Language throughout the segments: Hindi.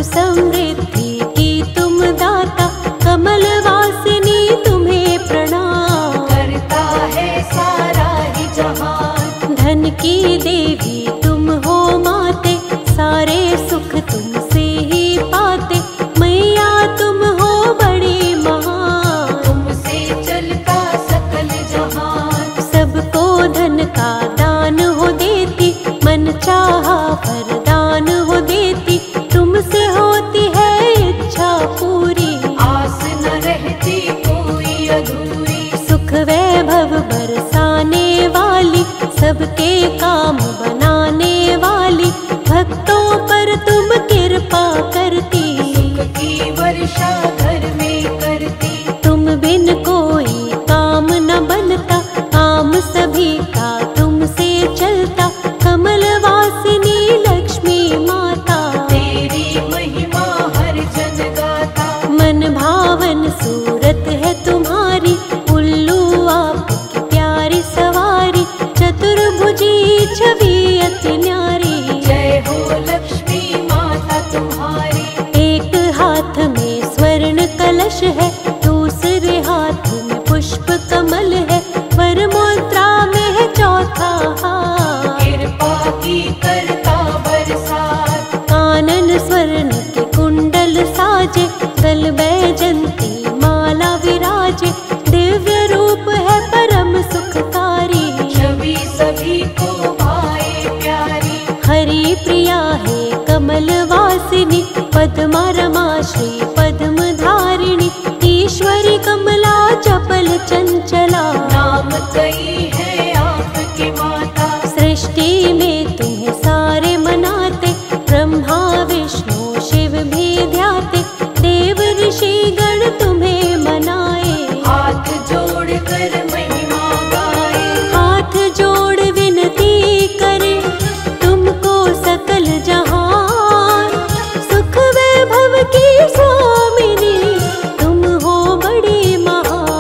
समृद्धि की तुम दाता, कमल वासिनी तुम्हें प्रणाम। करता है सारा ही जहान, धन की देवी तुम हो माते, सारे सुख तुमसे ही पाते। मैया तुम हो बड़ी महान, तुमसे चलता सकल जहान। सबको धन का दान हो देती, मन चाहा वरदान हो देती। तुमसे होती है इच्छा पूरी, आस न रहती कोई अधूरी। सुख वैभव बरसाने वाली, सबके काम बनाने वाली। भक्तों पर तुम कृपा करती, सुख की वर्षा घर में करती। तुम बिन कोई काम न बनता, काम सभी का तुमसे चलता। कमल वासिनी लक्ष्मी माता, तेरी महिमा हर जन गाता। मन भावन सूरत है तुम्हारी, उल्लू आपकी प्यारी सवारी। चतुर्भुजी छवि अति न्यारी, जय हो लक्ष्मी माता तुम्हारी। एक हाथ में स्वर्ण कलश है, दूसरे हाथ में पुष्प कमल है। वर मुद्रा में है चौथा हाथ, कृपा की करता बरसात। कानन स्वर्ण के कुंडल साजे, गल बैजंती माला विराजे। दिव्य रूप है परम सुखकारी, छवि सभी को भाए प्यारी। हरि प्रिया है कमल वासिनी, पद्मा रमा श्री पद्म धारिणी। ईश्वरी कमला चपल चंचला, नाम कई है आपकी माता। सृष्टि में तुम्हें सारे मनाते, ब्रह्मा विष्णु शिव भी ध्याते। देव ऋषि गण तुम्हें मनाए, हाथ जोड़ कर महिमा गाए। हाथ जोड़ विनती करे तुमको सकल जहान। सुख वैभव की स्वामिनी तुम हो बड़ी महान।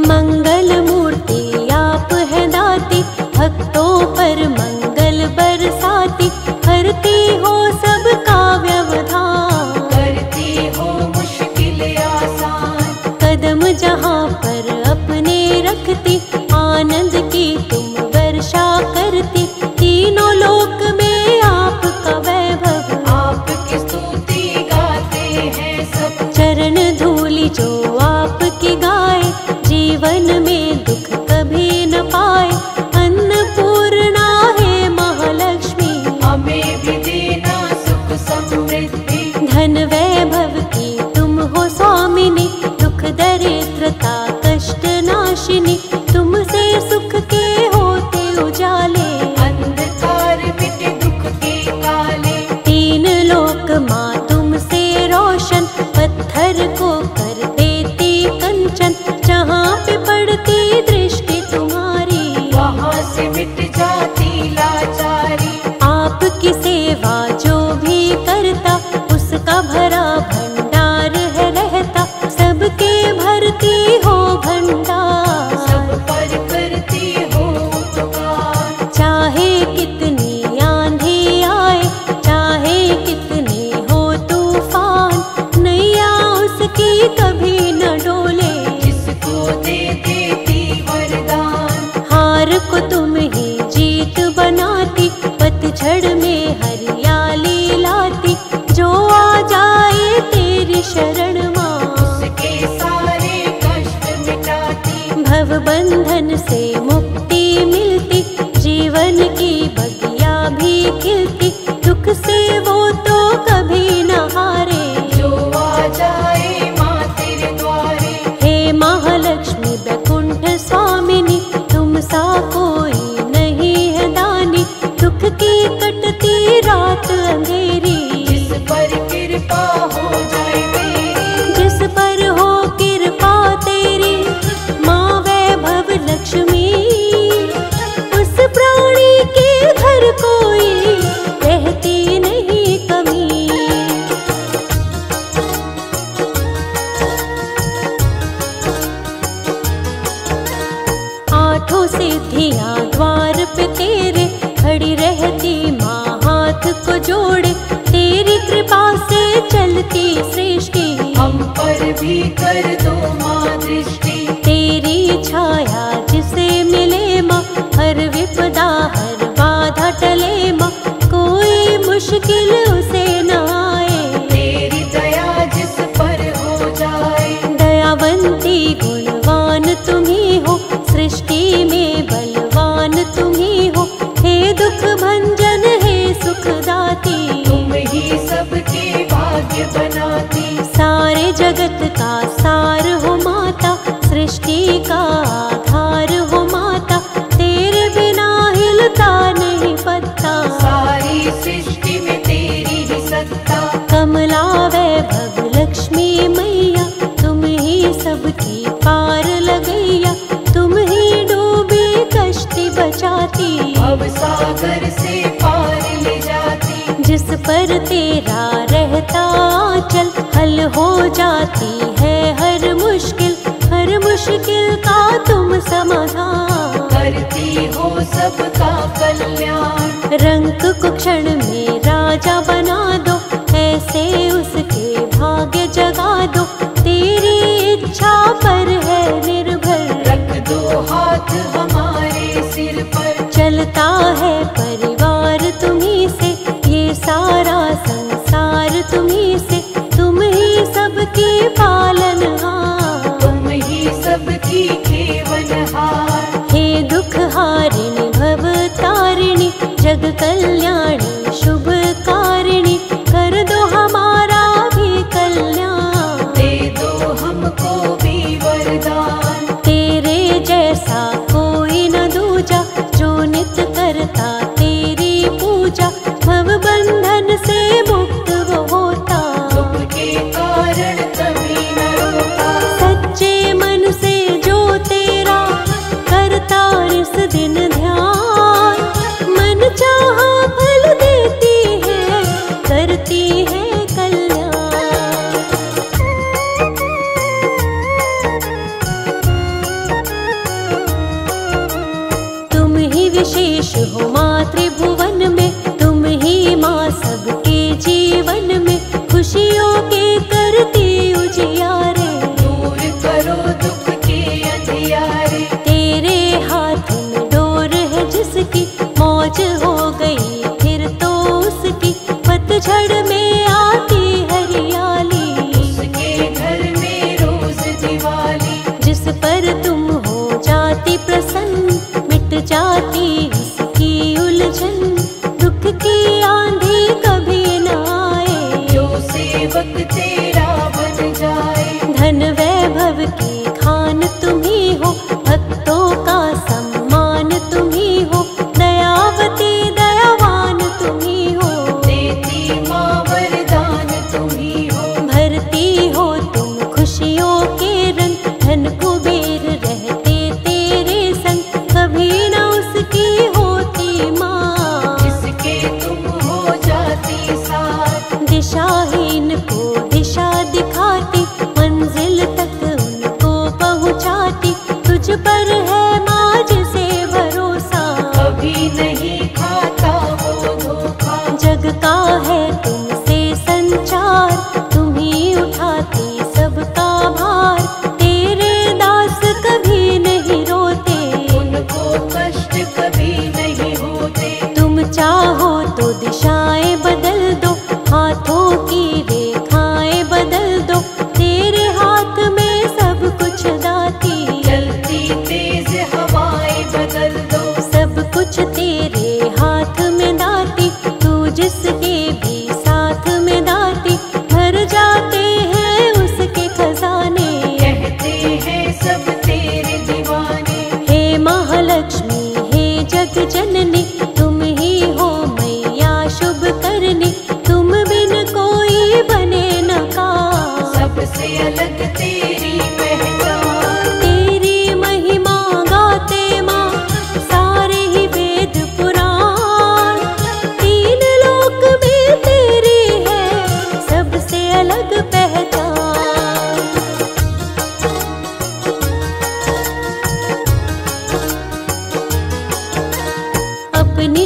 मंगल मूर्ति आप है दाती, भक्तों पर मंगल बरसाती। करती हो सबका व्यवधान, करती हो मुश्किल आसान। कदम जहाँ पर अपने रखती, आनंद की तुम वर्षा करती। तीनों लोक में आपका वैभव, आपकी स्तुति गाते हैं सब। चरण धूलि जो आपकी गाए, जीवन में दुख कभी न पाए। अन्नपूर्णा है महालक्ष्मी, हमें भी देना सुख समृद्धि। धन वैभव की तुम हो स्वामिनी, दुख दरिद्रता कष्ट नाशिनी। तुमसे सुख के होते उजाले, अंधकार मिटे दुख के काले। तीन लोक माँ तुमसे रोशन, पत्थर को कर देती कंचन। जहाँ पे पड़ती दृष्टि तुम्हारी, वहाँ से मिट जाती लाचारी। आपकी सेवा जो भी करता, उसका भरा भंडार है रहता। सबके भरती हो भंडार, सब पर करती हो उपकार। चाहे कितनी आंधी आए, चाहे कितने हो तूफान। नैया उसकी कभी न डोले, जिसको दे देती वरदान। हार को तुम ही जीत बनाती, पतझड़ में हरियाली लाती। जो आ जाए तेरी शरण माँ, उसके सारे कष्ट मिटाती। भव बंधन से मुक्ति मिलती, जीवन की बगिया भी खिलती। दुख से वो तो कभी न हारे, जो आ जाए माँ तेरे द्वारे। हे महालक्ष्मी वैकुंठ स्वामिनी, तुम सा कोई नहीं है दानी। दुख की कटती रात अंधेरी, जिस पर कृपा हो जाए तेरी। जिस पर हो कृपा तेरी माँ वैभव लक्ष्मी। उस प्राणी के घर कोई रहती नहीं कमी। सिद्धियाँ द्वार पे तेरे, खड़ी रहती माँ हाथ को जोड़े, तेरी कृपा से चलती सृष्टि। हम पर भी कर दो माँ दृष्टि, तेरी छाया जिसे मिले माँ, हर विपदा हर बाधा टले माँ, कोई मुश्किल उसे न आए। तेरी दया जिस पर हो जाए, दयावंती गुणवान तुम्ही हो, सृष्टि में बलवान तुम्ही हो, हे दुख भंजन हे सुखदाती। तुम ही सबके भाग्य बनाती, सारे जगत का सार हो माता, सृष्टि का आधार हो माता, तेरे बिना हिलता नहीं पत्ता। सारी सृष्टि में तेरी ही सत्ता, कमला वैभव लक्ष्मी मैया, तुम ही सबकी पार लगैया, तुम ही डूबी कश्ती बचाती। अब सागर से पार ले जाती, जिस पर तेरा रहता चल, हल हो जाती है हर मुश्किल का तुम समाधान। करती हो सबका कल्याण, रंग को क्षण में राजा बना दो, ऐसे उसके भाग्य जगा दो, तेरी इच्छा पर है निर्भर। रख दो हाथ हमारे सिर पर, चलता है परिवार तुम्ही से, ये सारा संसार तुम्ही से, तुम ही सबकी पालनहार। तुम ही सबकी खेवनहार, हे दुख हारिणी भव तारिणी, जग कल्याणी शुभ कारिणी, कर दो हमारा भी कल्याण। दे दो हमको भी वरदान, तेरे जैसा कोई न दूजा, जो नित करता तेरी पूजा, भव बंधन से मुक्त वो होता। दुख के कारण कभी न रोता, सच्चे मन से जो तेरा करता इस दिन ध्यान, मन चाहा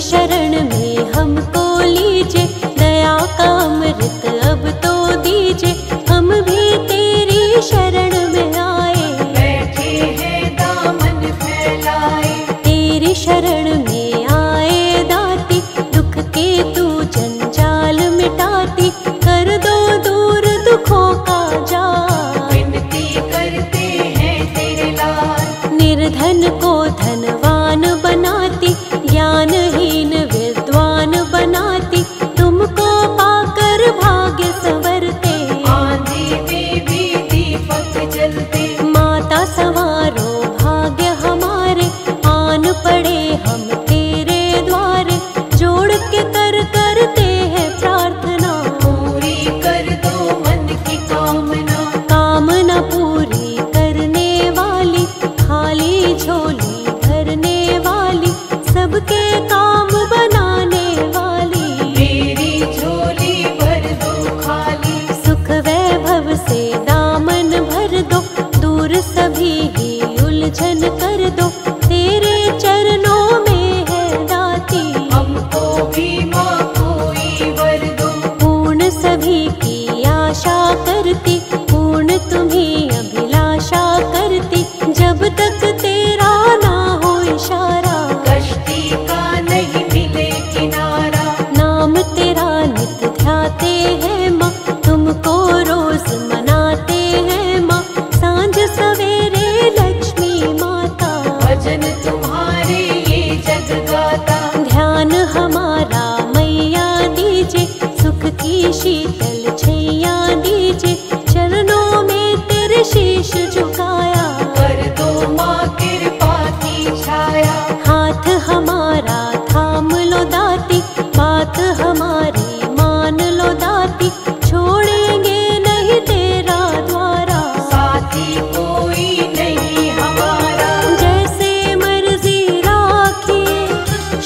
शरण में हमको लीजिए, दया का अमृत अब तो दीजिए, हम भी तेरी शरण में आए। बैठे हैं दामन फैलाए, तेरी शरण में आए दाती, दुख के तू जंजाल मिटाती, कर दो दूर दुखों का जाल। विनती करते हैं तेरे लाल, निर्धन को धनवान बनाती, ज्ञानहीन विद्वान बनाती, तुमको पाकर भाग्य संवरते। आंधी में भी दीपक जलते, माता संवारो भाग्य हमारे, आन पड़े हम तेरे द्वारे, जोड़ के करते हैं प्रार्थना। पूरी कर दो मन की कामना, कामना पूरी करने वाली, खाली झोली भरने वाली, सबके काम बनाने वाली। मेरी झोली भर दो खाली, सुख वैभव से दामन भर दो, दूर सभी ही उलझन कर दो, तेरे चरणों में है दाती। हमको भी माँ कोई वर दो, पूर्ण सभी की आशा करती, पूर्ण तुम्ही अभिलाषा करती, जब तक तेरा ना हो इशारा। कश्ती का नहीं मिले किनारा, नाम तेरा नित ध्याते हैं माँ, तुमको रोज मनाते हैं माँ, सांझ सवेरे लक्ष्मी माता। भजन तुम्हारे ये जग गाता, ध्यान हमारा मैया दीजिए, सुख की शीतल छैया दीजिए, चरणों में तेरे शीश झुकाया। कर दो माँ कृपा की छाया, हाथ हमारा थाम लो दाती, बात हमारी मान लो दाती, छोड़ेंगे नहीं तेरा द्वारा। साथी कोई नहीं हमारा, जैसे मर्जी राखिए,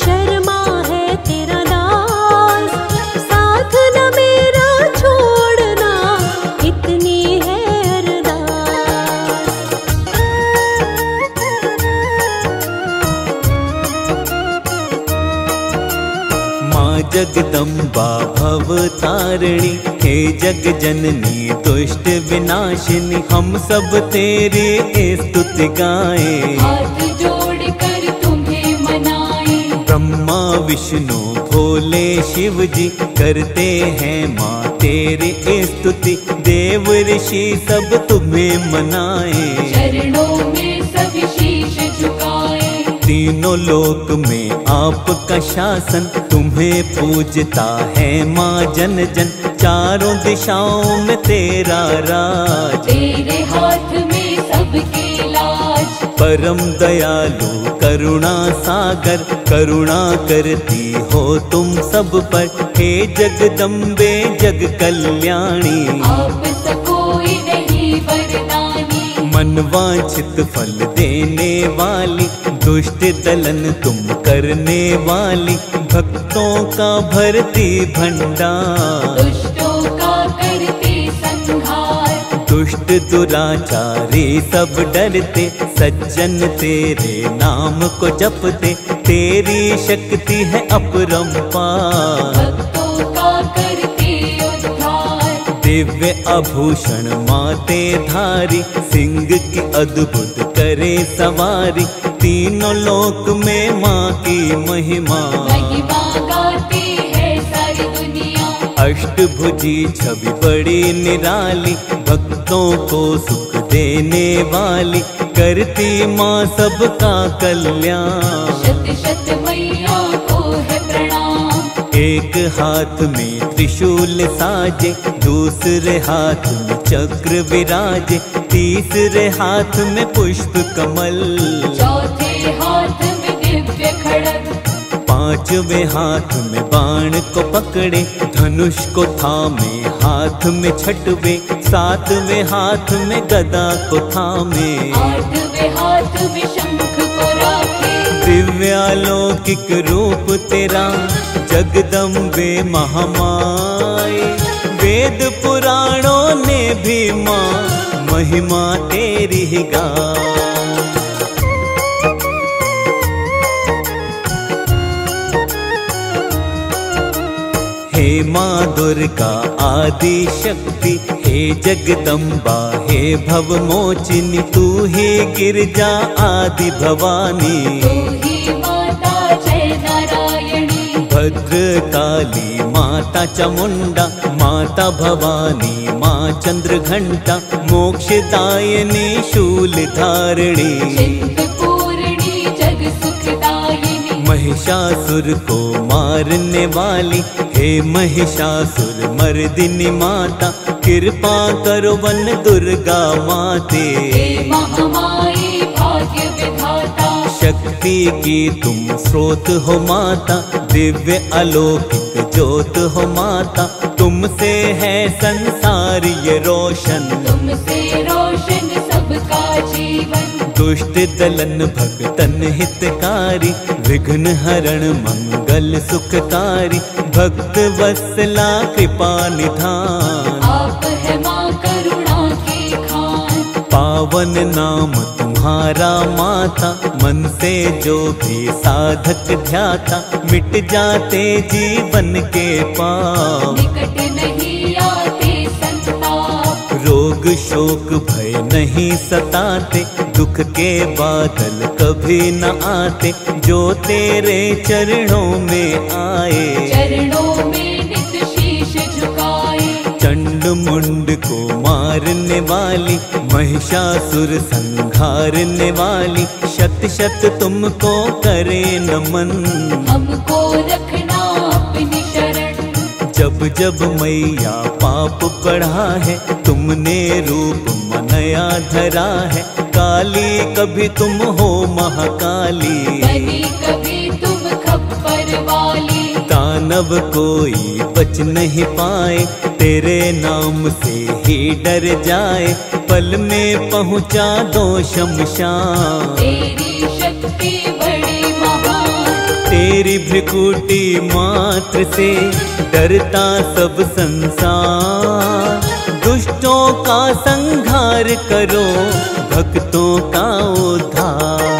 शर्मा है तेरा दास, साथ न मेरा छोड़ना, इतनी है अरदास। माँ जगदम्बा भव तारिणी, हे जग जननी दुष्ट विनाशिनी, हम सब तेरी स्तुति गाएं। हाथ जोड़ कर तुम्हें मनाए, ब्रह्मा विष्णु भोले शिव जी करते हैं माँ तेरी स्तुति, देव ऋषि सब तुम्हें मनाए। चरणों में सब शीश झुकाए, तीनों लोक में आपका शासन, तुम्हें पूजता है माँ जन जन, चारों दिशाओं में तेरा राज। तेरे हाथ में सबके लाज, परम दयालु करुणा सागर, करुणा करती हो तुम सब पर, हे जगदम्बे जग कल्याणी। आप सकोई नहीं वरदानी, मनवांछित फल देने वाली, दुष्ट दलन तुम करने वाली, भक्तों का भरती भंडार। दुष्टों का करते संहार, दुष्ट दुराचारी सब डरते, सज्जन तेरे नाम को जपते, तेरी शक्ति है अपरंपार। भक्तों का करते उद्धार, दिव्य आभूषण माते धारी, सिंह की अद्भुत करे सवारी, तीनों लोक में माँ की महिमा। महिमा गाती है सारी दुनिया, अष्टभुजी छवि बड़ी निराली, भक्तों को सुख देने वाली, करती माँ सबका कल्याण। शत शत मैया को है प्रणाम, एक हाथ में त्रिशूल साजे, दूसरे हाथ में चक्र विराजे, तीसरे हाथ में पुष्प कमल, चौथे हाथ में दिव्य खड़ग, पांचवें हाथ में बाण को पकड़े, धनुष को थामे हाथ में छठवे, सातवें हाथ में गदा को थामे, आठवें हाथ में शंख को राखे। दिव्यालौकिक रूप तेरा जगदम्बे महामाई, वेद पुराणों ने भी माँ महिमा तेरी ही गाई। माँ दुर्गा आदि शक्ति, हे जगदम्बा हे भवमोचिनी, तू ही गिरजा आदि भवानी। तू ही माता जय नारायणी, भद्रकाली माता चामुंडा, माता भवानी माँ चंद्रघंटा, मोक्षदायिनी शूलधारिणी, चिंतपूर्णी जग सुखदायिनी। महिषासुर को मारने वाली, हे महिषासुर मर्दिनी माता, कृपा करो वन दुर्गा माते। हे महामाई भाग्य विधाता, शक्ति की तुम स्रोत हो माता, दिव्य अलौकिक ज्योत हो माता, तुमसे है संसार ये रोशन। तुमसे रोशन सबका जीवन, दुष्ट दलन भक्तन हितकारी, विघ्न हरण मंगल सुखकारी, भक्त वत्सला कृपा निधान। आप है माँ करुणा की खान, पावन नाम तुम्हारा माता, मन से जो भी साधक ध्याता, मिट जाते जीवन के पाप। निकट नहीं आते संताप, रोग शोक भय नहीं सताते, दुख के बादल कभी न आते, जो तेरे चरणों में आए। चरणों में नित शीश झुकाए, चंड मुंड को मारने वाली, महिषासुर संहारने वाली, शत शत तुमको करे नमन। हमको रखना अपनी शरण, जब जब मैया पाप बढ़ा है, तुमने रूप मनया धरा है, काली कभी तुम हो महाकाली। बनी कभी तुम खप्पर वाली, दानव कोई बच नहीं पाए, तेरे नाम से ही डर जाए, पल में पहुँचा दो शमशान। तेरी शक्ति बड़ी महान, तेरी भ्रिकुटी मात्र से डरता सब संसार, दुष्टों का संहार करो, भक्तों का उद्धार।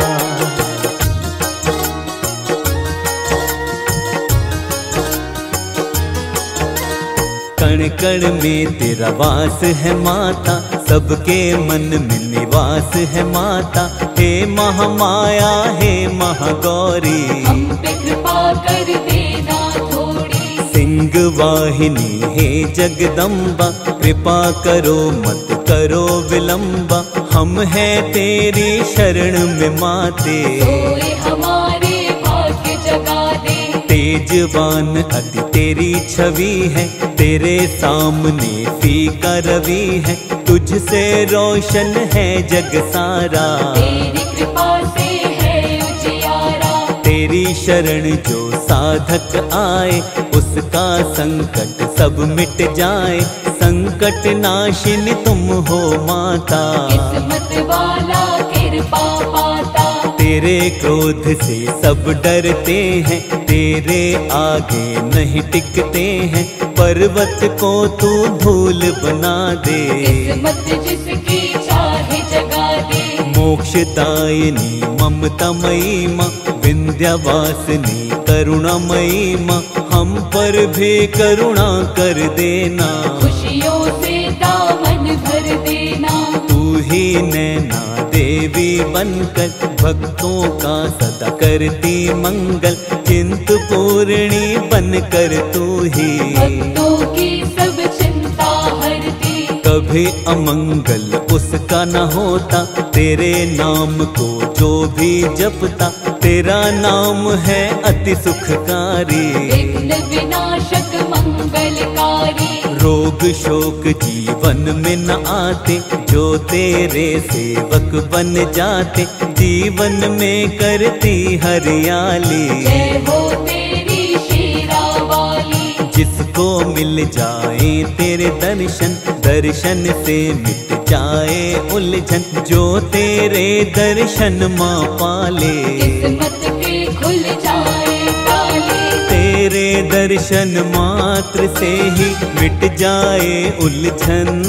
कण कण में तेरा वास है माता, सबके मन में निवास है माता, हे महामाया हे महागौरी। हम पे कृपा कर देना थोड़ी, सिंह वाहिनी हे जगदम्बा, कृपा करो मत करो विलंबा, हम हैं तेरी शरण में माते। सोए हमारे भाग्य जगा दे, तेजवान अति तेरी छवि है, तेरे सामने फीका रवि है, तुझसे रोशन है जग सारा। तेरी कृपा से है उजियारा, तेरी शरण जो साधक आए, उसका संकट सब मिट जाए, संकट नाशिनी तुम हो माता। किस्मत वाला कृपा पाता, तेरे क्रोध से सब डरते हैं, तेरे आगे नहीं टिकते हैं, पर्वत को तू धूल बना दे। किस्मत जिसकी चाहे जगा दे, मोक्षदायिनी ममतामयी माँ, विंध्यवासिनी करुणामयी माँ, हम पर भी करुणा कर देना। खुशियों से दामन भर देना, तू ही नैना देवी बनकर, भक्तों का सदा करती मंगल, चिंतपूर्णी बनकर तू ही भक्तों की सब चिंता हरती। कभी अमंगल उसका न होता, तेरे नाम को जो भी जपता, तेरा नाम है अति सुखकारी। विघ्न विनाशक मंगलकारी, रोग शोक जीवन में न आते, जो तेरे सेवक बन जाते, जीवन में करती हरियाली। जय हो तेरी शीरा वाली, जिसको मिल जाए तेरे दर्शन, दर्शन से मिट जाए उलझन, जो तेरे दर्शन माँ पाले। किस्मत के खुल जाए ताले, तेरे दर्शन मात्र से ही मिट जाए उलझन,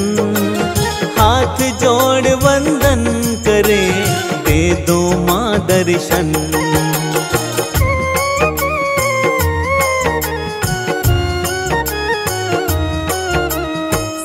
हाथ जोड़ वंदन करे, दे दो माँ दर्शन।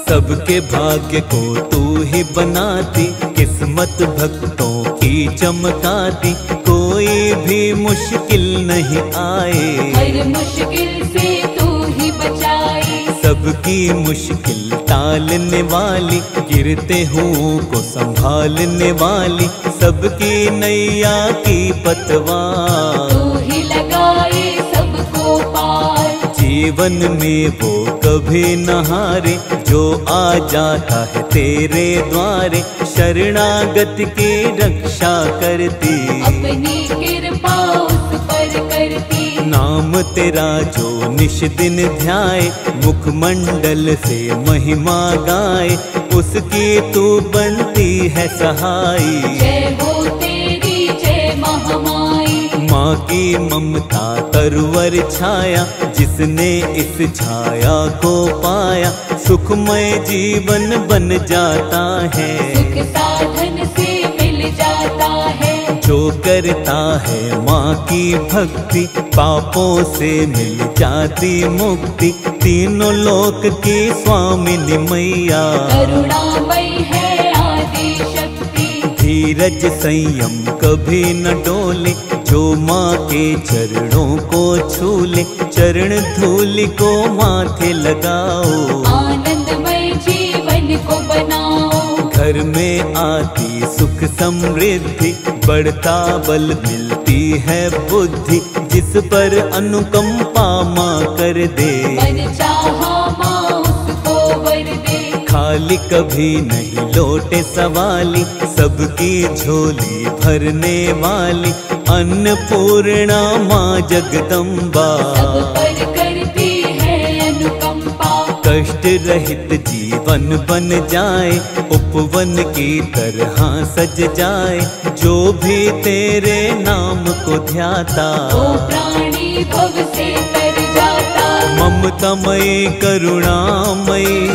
सबके भाग्य को तू ही बनाती, किस्मत भक्तों की चमकाती, कोई भी मुश्किल नहीं आए, हर मुश्किल से तू ही बचाए। सबकी मुश्किल टालने वाली, गिरते हुओं को संभालने वाली, सबकी नैया की पतवार तू ही लगाए सबको पार। जीवन में वो कभी न हारे, जो आ जाता है तेरे द्वारे, शरणागत की रक्षा करती, अपनी कृपा उस पर करती। नाम तेरा जो निश दिन ध्याए, मुखमंडल से महिमा गाए, उसकी तू बनती है सहाई। जय हो तेरी जय महामाई। माँ की ममता तरवर छाया, जिसने इस छाया को पाया, सुखमय जीवन बन जाता है, सुख साधन से मिल जाता है। जो करता है माँ की भक्ति, पापों से मिल जाती मुक्ति, तीनों लोक की स्वामिनी मैया, करुणामयी है आदि शक्ति। धीरज संयम कभी न डोले, जो माँ के चरणों को छूले, चरण धूलि को माथे लगाओ, आनंदमय जीवन को बनाओ। घर में आती सुख समृद्धि, बढ़ता बल मिलती है बुद्धि, जिस पर अनुकंपा माँ कर दे, मन चाहा माँ उसको वर दे। खाली कभी नहीं लौटे सवाली, सबकी झोली भरने वाली, अन्नपूर्णा माँ जगदम्बा, सब पर करती है अनुकंपा। कष्ट रहित जीवन बन जाए, उपवन की तरह सज जाए, जो भी तेरे नाम को ध्याता, वो प्राणी भव से तर जाता। ममतामयी करुणामयी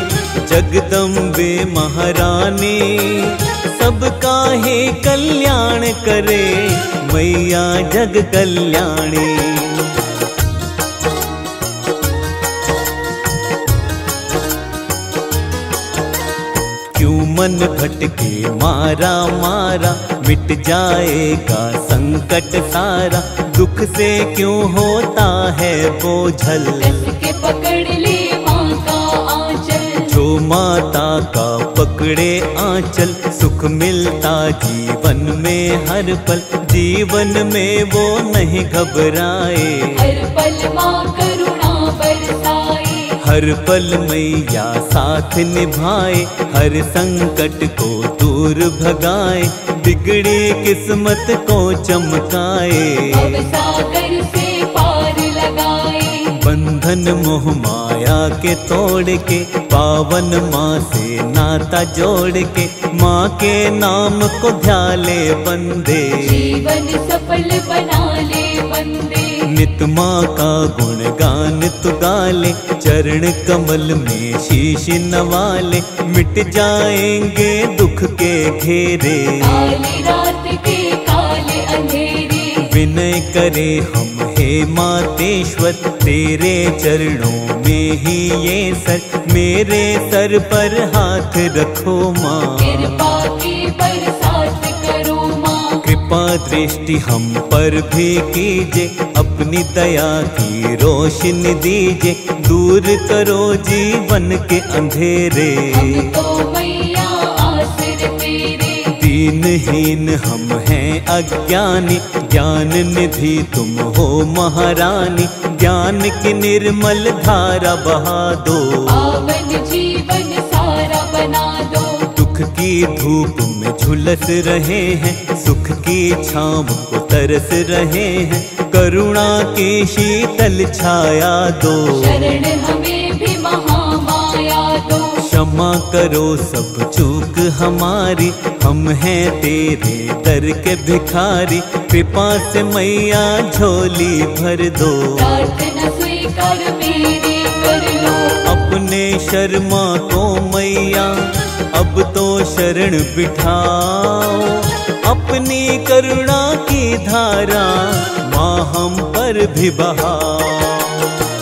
जगदम्बे महारानी, सबका ही कल्याण करे मैया जग कल्याणी। क्यों मन भटके मारा मारा, मिट जाएगा संकट सारा, दुख से क्यों होता है बोझल, कस के पकड़ ले माँ का आंचल। जो माता का पकड़े आंचल, सुख मिलता जीवन में हर पल, जीवन में वो नहीं घबराए, हर पल माँ करुणा बरसाए। हर पल मैया साथ निभाए, हर संकट को दूर भगाए, बिगड़ी किस्मत को चमकाए, अब सागर से पार लगाए। बंधन मोह माया के तोड़ के, पावन माँ से नाता जोड़ के, माँ के नाम को ध्याले बंदे, जीवन सफल बना ले बंदे। नित माँ का गुणगान तु गाले, चरण कमल में शीश नवाले, मिट जाएंगे दुख के घेरे, काली रात के काले अंधेरे। विनय करे हम हे मातेश्वर, तेरे चरणों में ही ये सर, मेरे सर पर हाथ रखो माँ, कृपा की बरसात करो माँ। कृपा दृष्टि हम पर भी कीजिए, अपनी दया की रोशनी दीजिए, दूर करो जीवन के अंधेरे, हम तो मैया आसर तेरे। दीनहीन हम हैं अज्ञानी, ज्ञान निधि तुम हो महारानी, ज्ञान की निर्मल धारा बहा दो, पावन जीवन सारा बना दो। दुख की धूप में झुलस रहे हैं, सुख की छाँव को तरस रहे हैं, करुणा की शीतल छाया दो, शरण हमें भी महामाया दो। क्षमा करो सब चूक हमारी, हम हैं तेरे दर के भिखारी, कृपा से मैया झोली भर दो, प्रार्थना स्वीकार मेरी कर लो। अपने शर्मा को मैया अब तो शरण बिठाओ, अपनी करुणा की धारा माँ हम पर भी बहाओ।